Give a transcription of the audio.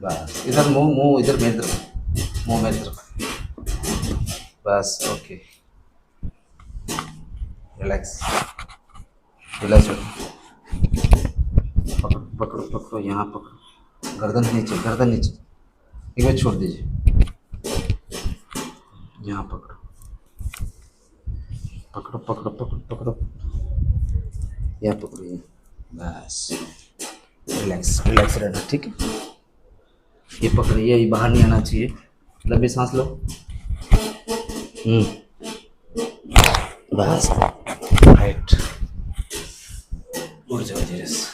बस इधर मुंह मुंह इधर मेरी तरफ, मुंह मेरी तरफ। बस ओके। रिलैक्स, रिलैक्स हो। पकड़ो पकड़ो पकड़ो, यहाँ पकड़ो, गर्दन नीचे, गर्दन नीचे। एक बार छोड़ दीजिए, यहाँ पकड़ो, पकड़ो पकड़ो पकड़ो पकड़ो, यहाँ पकड़ो ये। बस रिलैक्स, रिलैक्स रहना, ठीक है। ये पकड़िए, ये बाहर नहीं आना चाहिए। लंबी सांस लो। बस राइट, उड़ जाओ धीरे से।